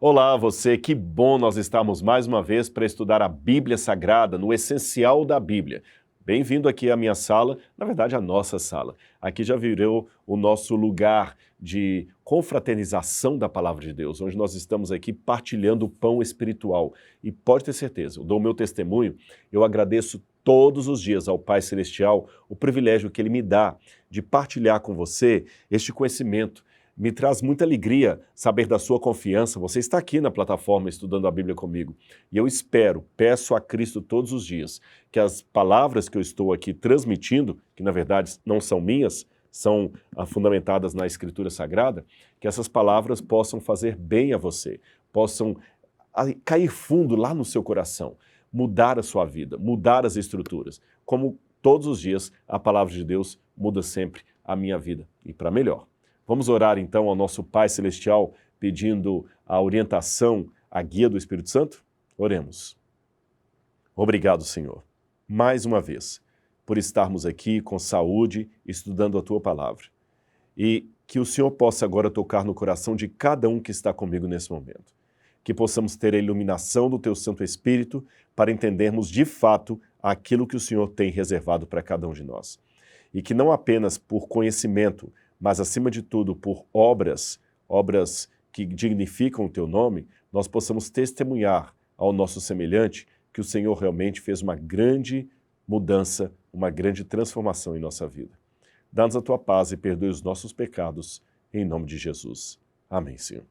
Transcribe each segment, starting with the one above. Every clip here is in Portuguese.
Olá, você, que bom nós estarmos mais uma vez para estudar a Bíblia Sagrada, no essencial da Bíblia. Bem-vindo aqui à minha sala, na verdade a nossa sala. Aqui já virou o nosso lugar de confraternização da Palavra de Deus, onde nós estamos aqui partilhando o pão espiritual. E pode ter certeza, eu dou o meu testemunho, eu agradeço todos os dias ao Pai Celestial o privilégio que Ele me dá de partilhar com você este conhecimento. Me traz muita alegria saber da sua confiança. Você está aqui na plataforma estudando a Bíblia comigo. E eu peço a Cristo todos os dias, que as palavras que eu estou aqui transmitindo, que na verdade não são minhas, são fundamentadas na Escritura Sagrada, que essas palavras possam fazer bem a você, possam cair fundo lá no seu coração, mudar a sua vida, mudar as estruturas. Como todos os dias, a palavra de Deus muda sempre a minha vida e para melhor. Vamos orar então ao nosso Pai Celestial, pedindo a orientação, a guia do Espírito Santo? Oremos. Obrigado, Senhor, mais uma vez, por estarmos aqui com saúde, estudando a Tua Palavra. E que o Senhor possa agora tocar no coração de cada um que está comigo nesse momento. Que possamos ter a iluminação do Teu Santo Espírito para entendermos de fato aquilo que o Senhor tem reservado para cada um de nós. E que não apenas por conhecimento, mas acima de tudo por obras que dignificam o Teu nome, nós possamos testemunhar ao nosso semelhante que o Senhor realmente fez uma grande mudança, uma grande transformação em nossa vida. Dá-nos a Tua paz e perdoe os nossos pecados, em nome de Jesus. Amém, Senhor.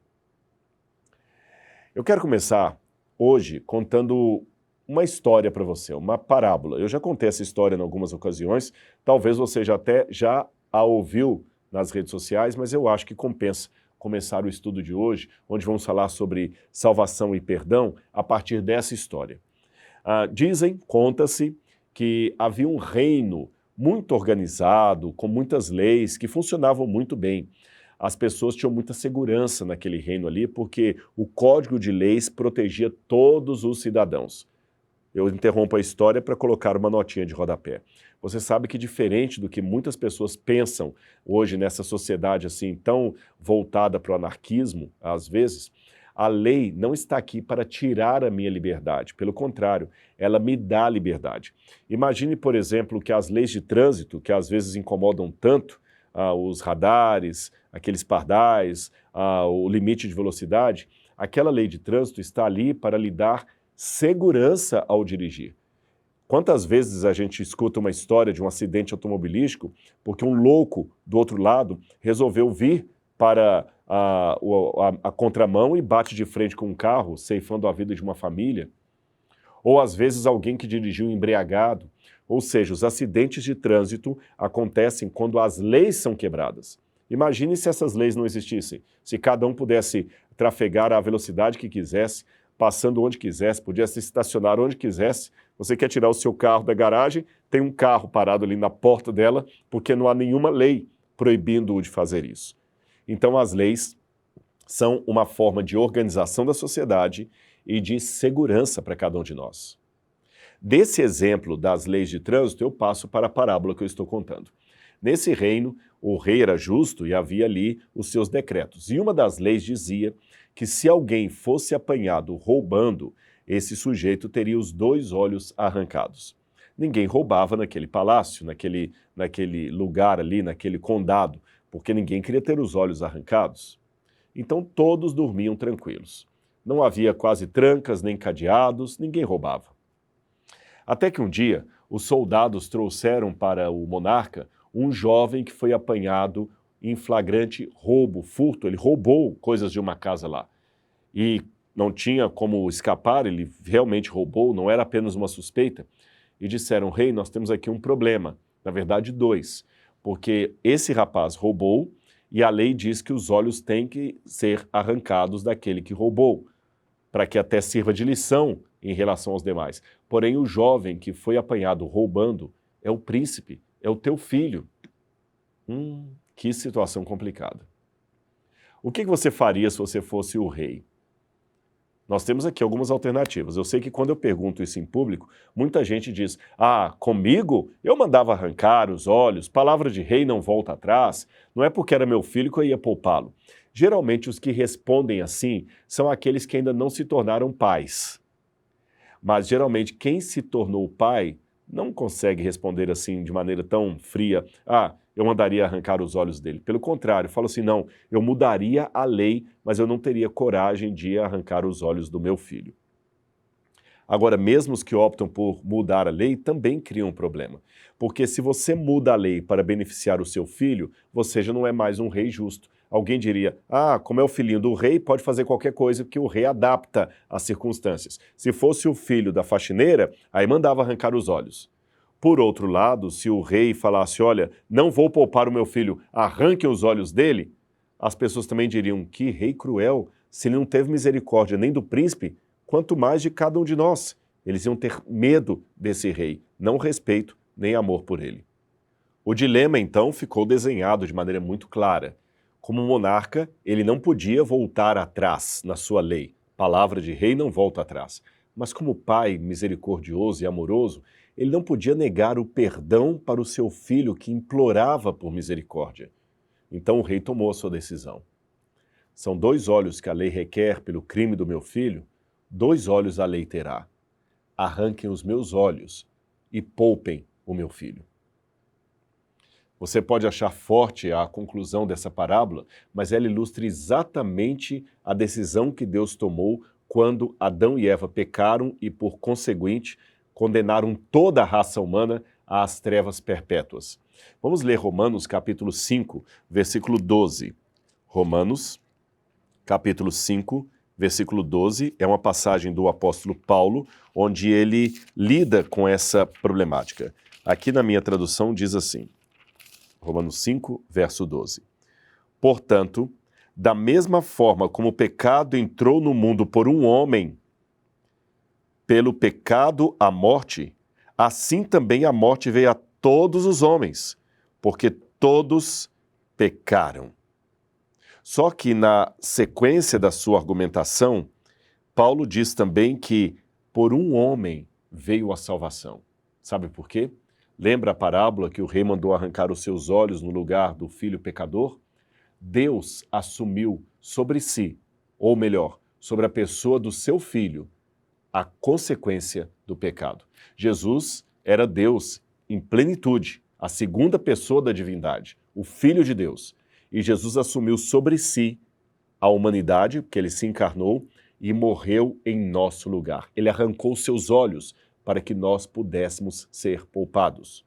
Eu quero começar hoje contando uma história para você, uma parábola. Eu já contei essa história em algumas ocasiões, talvez você já a ouviu nas redes sociais, mas eu acho que compensa começar o estudo de hoje, onde vamos falar sobre salvação e perdão a partir dessa história. Conta-se que havia um reino muito organizado, com muitas leis, que funcionavam muito bem. As pessoas tinham muita segurança naquele reino ali, porque o código de leis protegia todos os cidadãos. Eu interrompo a história para colocar uma notinha de rodapé. Você sabe que diferente do que muitas pessoas pensam hoje nessa sociedade assim tão voltada para o anarquismo, às vezes, a lei não está aqui para tirar a minha liberdade. Pelo contrário, ela me dá liberdade. Imagine, por exemplo, que as leis de trânsito, que às vezes incomodam tanto, os radares, aqueles pardais, o limite de velocidade, aquela lei de trânsito está ali para lhe dar segurança ao dirigir. Quantas vezes a gente escuta uma história de um acidente automobilístico porque um louco do outro lado resolveu vir para a contramão e bate de frente com um carro, ceifando a vida de uma família? Ou às vezes alguém que dirigiu embriagado. Ou seja, os acidentes de trânsito acontecem quando as leis são quebradas. Imagine se essas leis não existissem, se cada um pudesse trafegar à velocidade que quisesse, passando onde quisesse, podia se estacionar onde quisesse. Você quer tirar o seu carro da garagem, tem um carro parado ali na porta dela, porque não há nenhuma lei proibindo-o de fazer isso. Então as leis são uma forma de organização da sociedade e de segurança para cada um de nós. Desse exemplo das leis de trânsito, eu passo para a parábola que eu estou contando. Nesse reino, o rei era justo e havia ali os seus decretos. E uma das leis dizia que se alguém fosse apanhado roubando, esse sujeito teria os 2 olhos arrancados. Ninguém roubava naquele palácio, naquele lugar ali, naquele condado, porque ninguém queria ter os olhos arrancados. Então todos dormiam tranquilos. Não havia quase trancas nem cadeados, ninguém roubava. Até que um dia, os soldados trouxeram para o monarca um jovem que foi apanhado em flagrante roubo, furto. Ele roubou coisas de uma casa lá. E não tinha como escapar, ele realmente roubou, não era apenas uma suspeita. E disseram, rei, nós temos aqui um problema, na verdade 2, porque esse rapaz roubou e a lei diz que os olhos têm que ser arrancados daquele que roubou, para que até sirva de lição em relação aos demais. Porém, o jovem que foi apanhado roubando é o príncipe, é o teu filho. Que situação complicada. O que você faria se você fosse o rei? Nós temos aqui algumas alternativas. Eu sei que quando eu pergunto isso em público, muita gente diz, comigo eu mandava arrancar os olhos, palavra de rei não volta atrás, não é porque era meu filho que eu ia poupá-lo. Geralmente os que respondem assim são aqueles que ainda não se tornaram pais. Mas geralmente quem se tornou pai não consegue responder assim de maneira tão fria, eu mandaria arrancar os olhos dele. Pelo contrário, fala assim, não, eu mudaria a lei, mas eu não teria coragem de arrancar os olhos do meu filho. Agora, mesmo os que optam por mudar a lei também criam um problema. Porque se você muda a lei para beneficiar o seu filho, você já não é mais um rei justo. Alguém diria, como é o filhinho do rei, pode fazer qualquer coisa que o rei adapta às circunstâncias. Se fosse o filho da faxineira, aí mandava arrancar os olhos. Por outro lado, se o rei falasse, olha, não vou poupar o meu filho, arranque os olhos dele, as pessoas também diriam, que rei cruel, se ele não teve misericórdia nem do príncipe, quanto mais de cada um de nós. Eles iam ter medo desse rei, não respeito nem amor por ele. O dilema, então, ficou desenhado de maneira muito clara. Como monarca, ele não podia voltar atrás na sua lei. Palavra de rei não volta atrás. Mas como pai misericordioso e amoroso, ele não podia negar o perdão para o seu filho que implorava por misericórdia. Então o rei tomou a sua decisão. São 2 olhos que a lei requer pelo crime do meu filho, 2 olhos a lei terá. Arranquem os meus olhos e poupem o meu filho. Você pode achar forte a conclusão dessa parábola, mas ela ilustra exatamente a decisão que Deus tomou quando Adão e Eva pecaram e, por conseguinte, condenaram toda a raça humana às trevas perpétuas. Vamos ler Romanos capítulo 5, versículo 12. Romanos capítulo 5, versículo 12, é uma passagem do apóstolo Paulo, onde ele lida com essa problemática. Aqui na minha tradução diz assim, Romanos 5, verso 12. Portanto, da mesma forma como o pecado entrou no mundo por um homem, pelo pecado a morte, assim também a morte veio a todos os homens, porque todos pecaram. Só que na sequência da sua argumentação, Paulo diz também que por um homem veio a salvação. Sabe por quê? Lembra a parábola que o rei mandou arrancar os seus olhos no lugar do filho pecador? Deus assumiu sobre si, ou melhor, sobre a pessoa do seu filho, a consequência do pecado. Jesus era Deus em plenitude, a segunda pessoa da divindade, o Filho de Deus. E Jesus assumiu sobre si a humanidade, porque ele se encarnou e morreu em nosso lugar. Ele arrancou seus olhos para que nós pudéssemos ser poupados.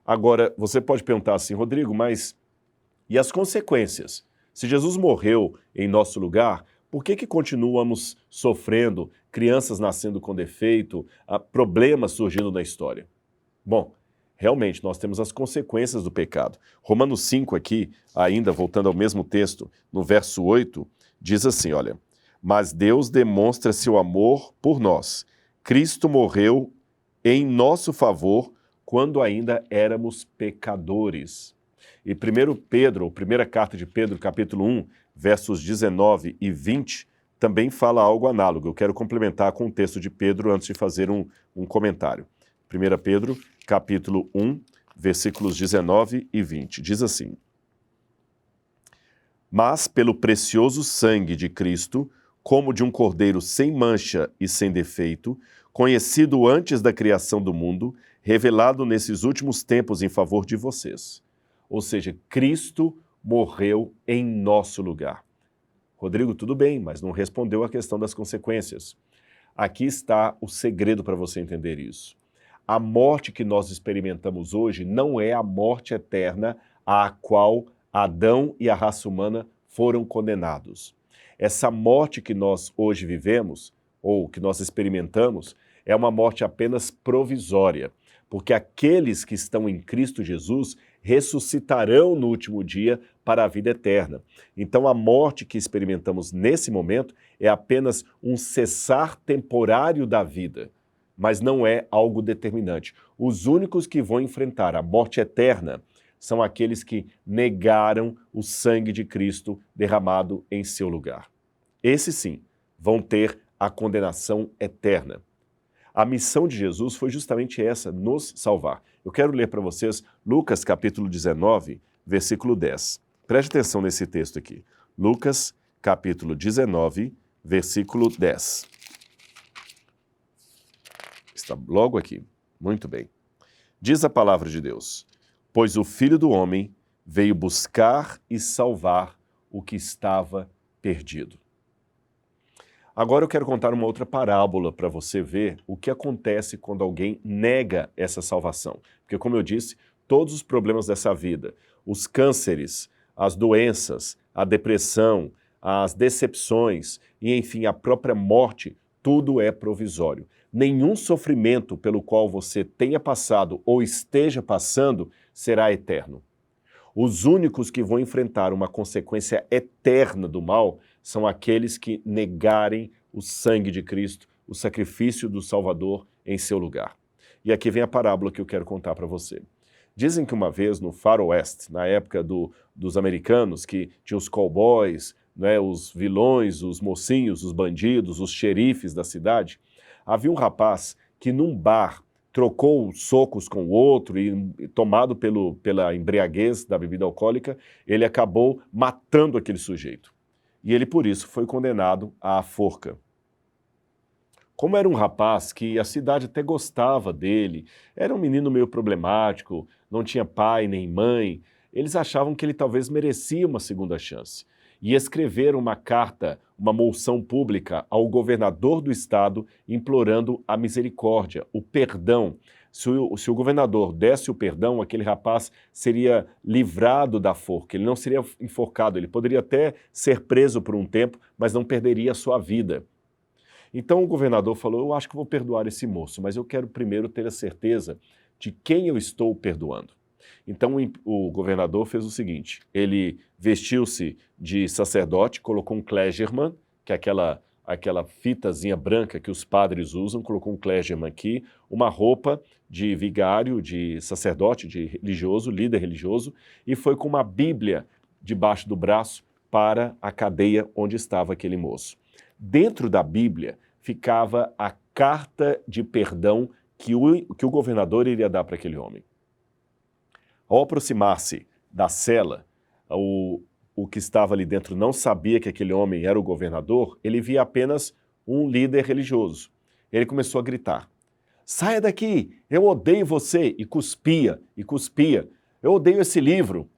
Agora, você pode perguntar assim, Rodrigo, mas e as consequências? Se Jesus morreu em nosso lugar, por que continuamos sofrendo, crianças nascendo com defeito, problemas surgindo na história? Bom, realmente nós temos as consequências do pecado. Romanos 5 aqui, ainda voltando ao mesmo texto, no verso 8, diz assim, olha, mas Deus demonstra seu amor por nós. Cristo morreu em nosso favor quando ainda éramos pecadores. E 1 Pedro, ou primeira carta de Pedro, capítulo 1, versos 19 e 20, também fala algo análogo. Eu quero complementar com o texto de Pedro antes de fazer um comentário. 1 Pedro, capítulo 1, versículos 19 e 20, diz assim, mas pelo precioso sangue de Cristo, como de um cordeiro sem mancha e sem defeito, conhecido antes da criação do mundo, revelado nesses últimos tempos em favor de vocês. Ou seja, Cristo morreu em nosso lugar. Rodrigo, tudo bem, mas não respondeu à questão das consequências. Aqui está o segredo para você entender isso. A morte que nós experimentamos hoje não é a morte eterna à qual Adão e a raça humana foram condenados. Essa morte que nós hoje vivemos, ou que nós experimentamos, é uma morte apenas provisória, porque aqueles que estão em Cristo Jesus ressuscitarão no último dia para a vida eterna. Então a morte que experimentamos nesse momento é apenas um cessar temporário da vida, mas não é algo determinante. Os únicos que vão enfrentar a morte eterna são aqueles que negaram o sangue de Cristo derramado em seu lugar. Esses sim vão ter a condenação eterna. A missão de Jesus foi justamente essa, nos salvar. Eu quero ler para vocês Lucas capítulo 19, versículo 10. Preste atenção nesse texto aqui. Lucas, capítulo 19, versículo 10. Está logo aqui. Muito bem. Diz a palavra de Deus: pois o Filho do Homem veio buscar e salvar o que estava perdido. Agora eu quero contar uma outra parábola para você ver o que acontece quando alguém nega essa salvação. Porque, como eu disse, todos os problemas dessa vida, os cânceres, as doenças, a depressão, as decepções e, enfim, a própria morte, tudo é provisório. Nenhum sofrimento pelo qual você tenha passado ou esteja passando será eterno. Os únicos que vão enfrentar uma consequência eterna do mal são aqueles que negarem o sangue de Cristo, o sacrifício do Salvador em seu lugar. E aqui vem a parábola que eu quero contar para você. Dizem que uma vez no Faroeste, na época dos americanos, que tinha os cowboys, né, os vilões, os mocinhos, os bandidos, os xerifes da cidade, havia um rapaz que num bar trocou socos com o outro e tomado pela embriaguez da bebida alcoólica, ele acabou matando aquele sujeito. E ele, por isso, foi condenado à forca. Como era um rapaz que a cidade até gostava dele, era um menino meio problemático, não tinha pai nem mãe, eles achavam que ele talvez merecia uma segunda chance. E escreveram uma carta, uma moção pública ao governador do estado implorando a misericórdia, o perdão. Se o governador desse o perdão, aquele rapaz seria livrado da forca, ele não seria enforcado, ele poderia até ser preso por um tempo, mas não perderia a sua vida. Então o governador falou, eu acho que vou perdoar esse moço, mas eu quero primeiro ter a certeza de quem eu estou perdoando. Então o governador fez o seguinte, ele vestiu-se de sacerdote, colocou um clergyman, que é aquela fitazinha branca que os padres usam, colocou um clergyman aqui, uma roupa de vigário, de sacerdote, de religioso, líder religioso, e foi com uma Bíblia debaixo do braço para a cadeia onde estava aquele moço. Dentro da Bíblia ficava a carta de perdão que o governador iria dar para aquele homem. Ao aproximar-se da cela, o que estava ali dentro não sabia que aquele homem era o governador, ele via apenas um líder religioso. Ele começou a gritar, saia daqui, eu odeio você, e cuspia, eu odeio esse livro.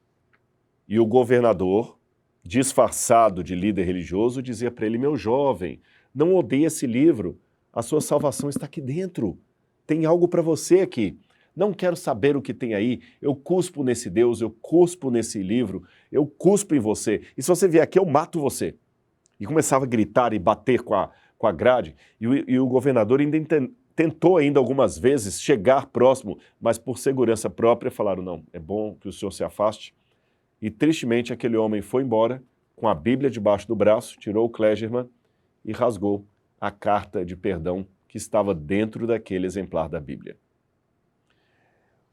E o governador, disfarçado de líder religioso, dizia para ele, meu jovem, não odeie esse livro, a sua salvação está aqui dentro, tem algo para você aqui. Não quero saber o que tem aí, eu cuspo nesse Deus, eu cuspo nesse livro, eu cuspo em você, e se você vier aqui eu mato você. E começava a gritar e bater com a grade, e o governador ainda tentou ainda algumas vezes chegar próximo, mas por segurança própria falaram, não, é bom que o senhor se afaste. E tristemente aquele homem foi embora, com a Bíblia debaixo do braço, tirou o clergyman e rasgou a carta de perdão que estava dentro daquele exemplar da Bíblia.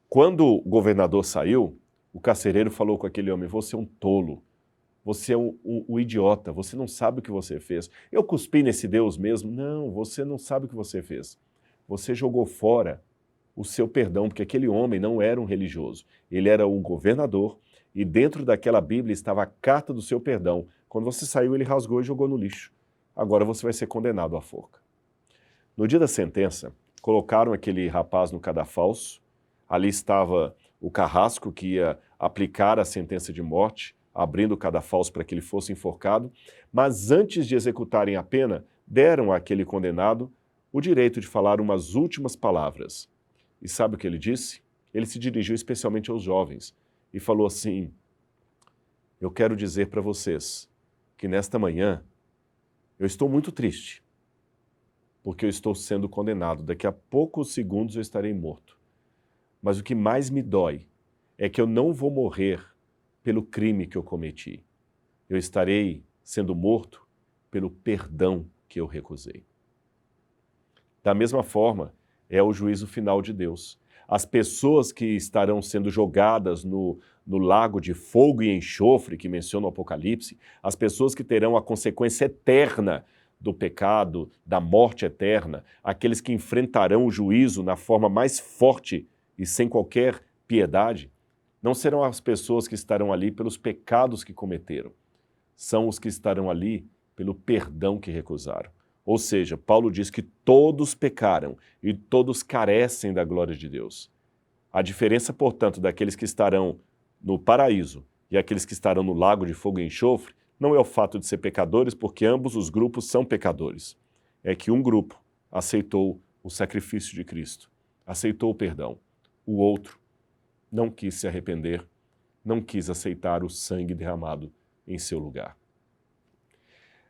Quando o governador saiu, o carcereiro falou com aquele homem, você é um tolo, você é um idiota, você não sabe o que você fez. Eu cuspi nesse Deus mesmo? Não, você não sabe o que você fez. Você jogou fora o seu perdão, porque aquele homem não era um religioso, ele era um governador e dentro daquela Bíblia estava a carta do seu perdão. Quando você saiu, ele rasgou e jogou no lixo. Agora você vai ser condenado à forca. No dia da sentença, colocaram aquele rapaz no cadafalso. Ali estava o carrasco que ia aplicar a sentença de morte, abrindo o cadafalso para que ele fosse enforcado, mas antes de executarem a pena, deram àquele condenado o direito de falar umas últimas palavras. E sabe o que ele disse? Ele se dirigiu especialmente aos jovens e falou assim, eu quero dizer para vocês que nesta manhã eu estou muito triste, porque eu estou sendo condenado, daqui a poucos segundos eu estarei morto. Mas o que mais me dói é que eu não vou morrer pelo crime que eu cometi. Eu estarei sendo morto pelo perdão que eu recusei. Da mesma forma, é o juízo final de Deus. As pessoas que estarão sendo jogadas no lago de fogo e enxofre, que menciona o Apocalipse, as pessoas que terão a consequência eterna do pecado, da morte eterna, aqueles que enfrentarão o juízo na forma mais forte e sem qualquer piedade, não serão as pessoas que estarão ali pelos pecados que cometeram, são os que estarão ali pelo perdão que recusaram. Ou seja, Paulo diz que todos pecaram e todos carecem da glória de Deus. A diferença, portanto, daqueles que estarão no paraíso e aqueles que estarão no lago de fogo e enxofre não é o fato de ser pecadores, porque ambos os grupos são pecadores. É que um grupo aceitou o sacrifício de Cristo, aceitou o perdão. O outro não quis se arrepender, não quis aceitar o sangue derramado em seu lugar.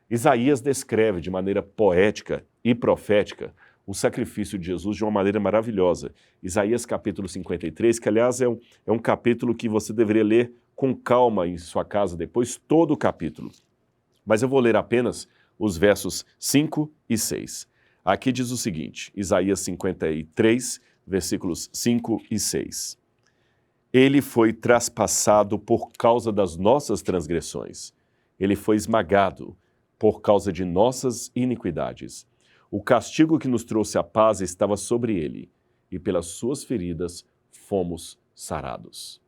Isaías descreve de maneira poética e profética o sacrifício de Jesus de uma maneira maravilhosa. Isaías capítulo 53, que aliás é um capítulo que você deveria ler com calma em sua casa depois, todo o capítulo. Mas eu vou ler apenas os versos 5 e 6. Aqui diz o seguinte, Isaías 53, versículos 5 e 6. Ele foi traspassado por causa das nossas transgressões. Ele foi esmagado por causa de nossas iniquidades. O castigo que nos trouxe a paz estava sobre ele, e pelas suas feridas fomos sarados.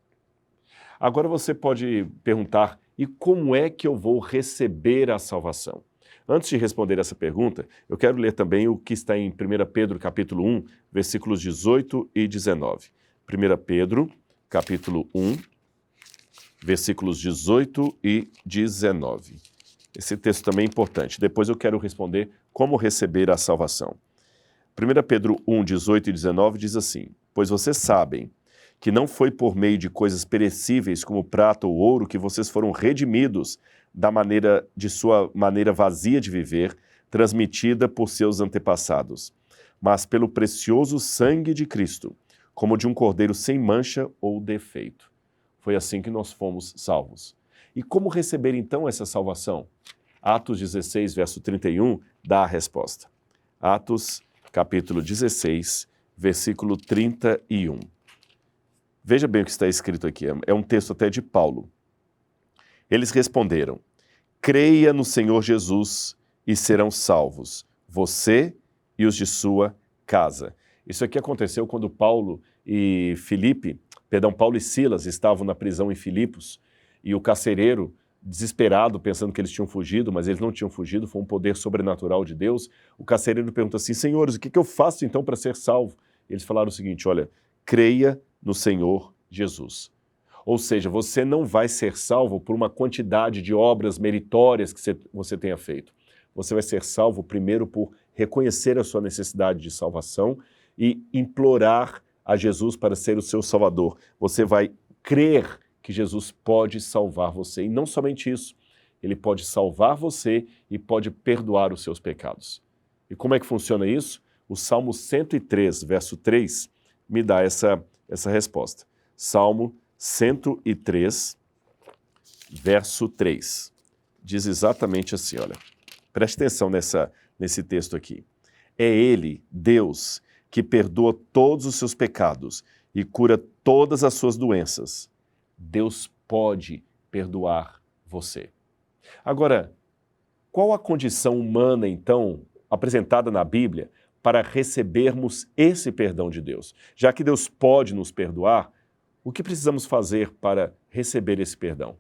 Agora você pode perguntar, e como é que eu vou receber a salvação? Antes de responder essa pergunta, eu quero ler também o que está em 1 Pedro capítulo 1, versículos 18 e 19. 1 Pedro capítulo 1, versículos 18 e 19. Esse texto também é importante. Depois eu quero responder como receber a salvação. 1 Pedro 1, 18 e 19 diz assim, pois vocês sabem que não foi por meio de coisas perecíveis como prata ou ouro que vocês foram redimidos de sua maneira vazia de viver, transmitida por seus antepassados, mas pelo precioso sangue de Cristo, como de um cordeiro sem mancha ou defeito. Foi assim que nós fomos salvos. E como receber então essa salvação? Atos 16, verso 31, dá a resposta. Atos, capítulo 16, versículo 31. Veja bem o que está escrito aqui, é um texto até de Paulo. Eles responderam, creia no Senhor Jesus e serão salvos, você e os de sua casa. Isso aqui aconteceu quando Paulo e Silas estavam na prisão em Filipos, e o carcereiro, desesperado, pensando que eles tinham fugido, mas eles não tinham fugido, foi um poder sobrenatural de Deus. O carcereiro pergunta assim, senhores, o que eu faço então para ser salvo? Eles falaram o seguinte, olha, creia no Senhor Jesus. Ou seja, você não vai ser salvo por uma quantidade de obras meritórias que você tenha feito. Você vai ser salvo primeiro por reconhecer a sua necessidade de salvação e implorar a Jesus para ser o seu salvador. Você vai crer que Jesus pode salvar você. E não somente isso, ele pode salvar você e pode perdoar os seus pecados. E como é que funciona isso? O Salmo 103, verso 3, me dá essa resposta. Salmo 103, verso 3. Diz exatamente assim, olha. Preste atenção nesse texto aqui. É ele, Deus, que perdoa todos os seus pecados e cura todas as suas doenças. Deus pode perdoar você. Agora, qual a condição humana, então, apresentada na Bíblia para recebermos esse perdão de Deus? Já que Deus pode nos perdoar, o que precisamos fazer para receber esse perdão?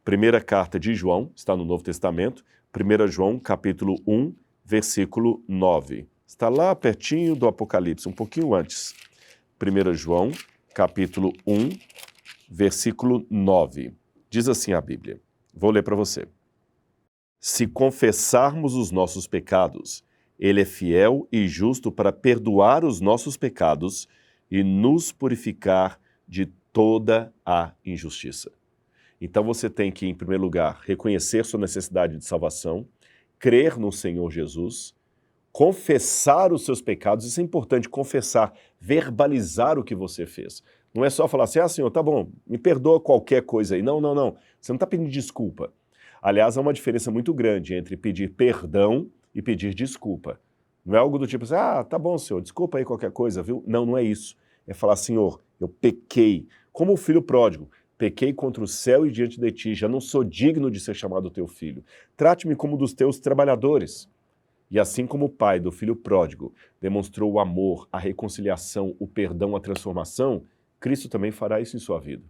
Primeira carta de João, está no Novo Testamento, 1 João, capítulo 1, versículo 9. Está lá pertinho do Apocalipse, um pouquinho antes. 1 João, capítulo 1, versículo 9. Diz assim a Bíblia. Vou ler para você. Se confessarmos os nossos pecados, ele é fiel e justo para perdoar os nossos pecados e nos purificar de toda a injustiça. Então você tem que, em primeiro lugar, reconhecer sua necessidade de salvação, crer no Senhor Jesus, confessar os seus pecados, isso é importante, confessar, verbalizar o que você fez. Não é só falar assim, Senhor, tá bom, me perdoa qualquer coisa aí. Não. Você não está pedindo desculpa. Aliás, há uma diferença muito grande entre pedir perdão e pedir desculpa. Não é algo do tipo assim, tá bom, Senhor, desculpa aí qualquer coisa, viu? Não é isso. É falar, Senhor, eu pequei. Como o filho pródigo, pequei contra o céu e diante de ti, já não sou digno de ser chamado teu filho. Trate-me como dos teus trabalhadores. E assim como o pai do filho pródigo demonstrou o amor, a reconciliação, o perdão, a transformação, Cristo também fará isso em sua vida.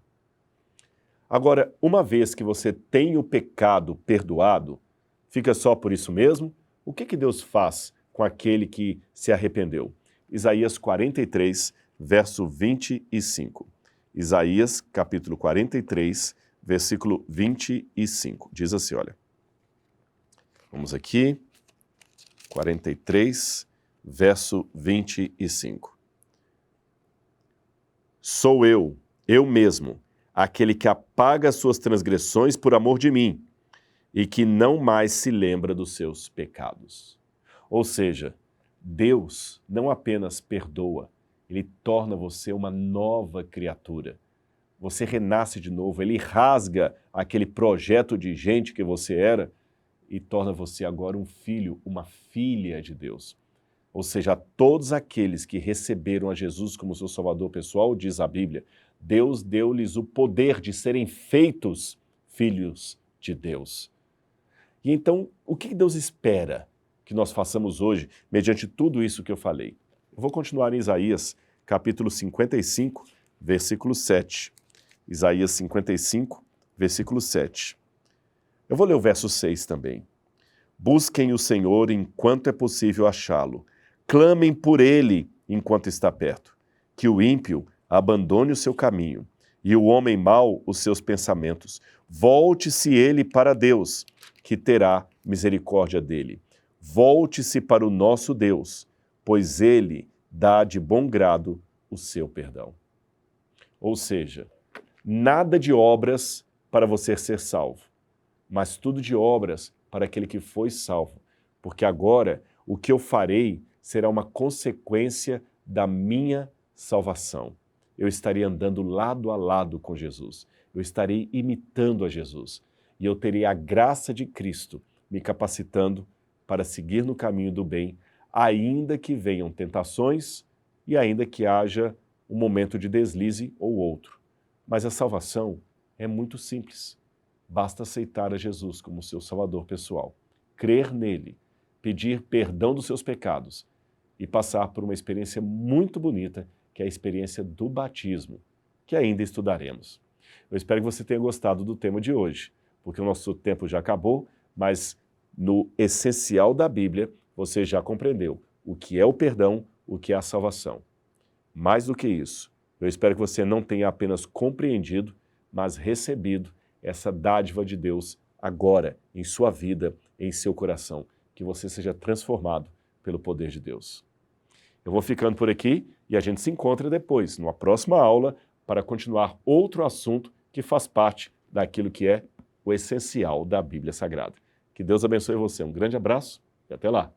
Agora, uma vez que você tem o pecado perdoado, fica só por isso mesmo? O que Deus faz com aquele que se arrependeu? Isaías 43, verso 25. Isaías, capítulo 43, versículo 25. Diz assim, olha. Vamos aqui. 43, verso 25. Sou eu mesmo, aquele que apaga as suas transgressões por amor de mim e que não mais se lembra dos seus pecados. Ou seja, Deus não apenas perdoa, Ele torna você uma nova criatura. Você renasce de novo, Ele rasga aquele projeto de gente que você era e torna você agora um filho, uma filha de Deus. Ou seja, a todos aqueles que receberam a Jesus como seu Salvador pessoal, diz a Bíblia, Deus deu-lhes o poder de serem feitos filhos de Deus. E então, o que Deus espera que nós façamos hoje, mediante tudo isso que eu falei? Eu vou continuar em Isaías, capítulo 55, versículo 7. Isaías 55, versículo 7. Eu vou ler o verso 6 também. Busquem o Senhor enquanto é possível achá-lo. Clamem por ele enquanto está perto. Que o ímpio abandone o seu caminho e o homem mau os seus pensamentos. Volte-se ele para Deus, que terá misericórdia dele. Volte-se para o nosso Deus, pois ele dá de bom grado o seu perdão. Ou seja, nada de obras para você ser salvo, mas tudo de obras para aquele que foi salvo, porque agora o que eu farei será uma consequência da minha salvação. Eu estarei andando lado a lado com Jesus, eu estarei imitando a Jesus, e eu terei a graça de Cristo me capacitando para seguir no caminho do bem, ainda que venham tentações e ainda que haja um momento de deslize ou outro. Mas a salvação é muito simples. Basta aceitar a Jesus como seu Salvador pessoal, crer nele, pedir perdão dos seus pecados e passar por uma experiência muito bonita, que é a experiência do batismo, que ainda estudaremos. Eu espero que você tenha gostado do tema de hoje, porque o nosso tempo já acabou, mas no essencial da Bíblia você já compreendeu o que é o perdão, o que é a salvação. Mais do que isso, eu espero que você não tenha apenas compreendido, mas recebido essa dádiva de Deus agora, em sua vida, em seu coração, que você seja transformado pelo poder de Deus. Eu vou ficando por aqui e a gente se encontra depois, numa próxima aula, para continuar outro assunto que faz parte daquilo que é o essencial da Bíblia Sagrada. Que Deus abençoe você. Um grande abraço e até lá.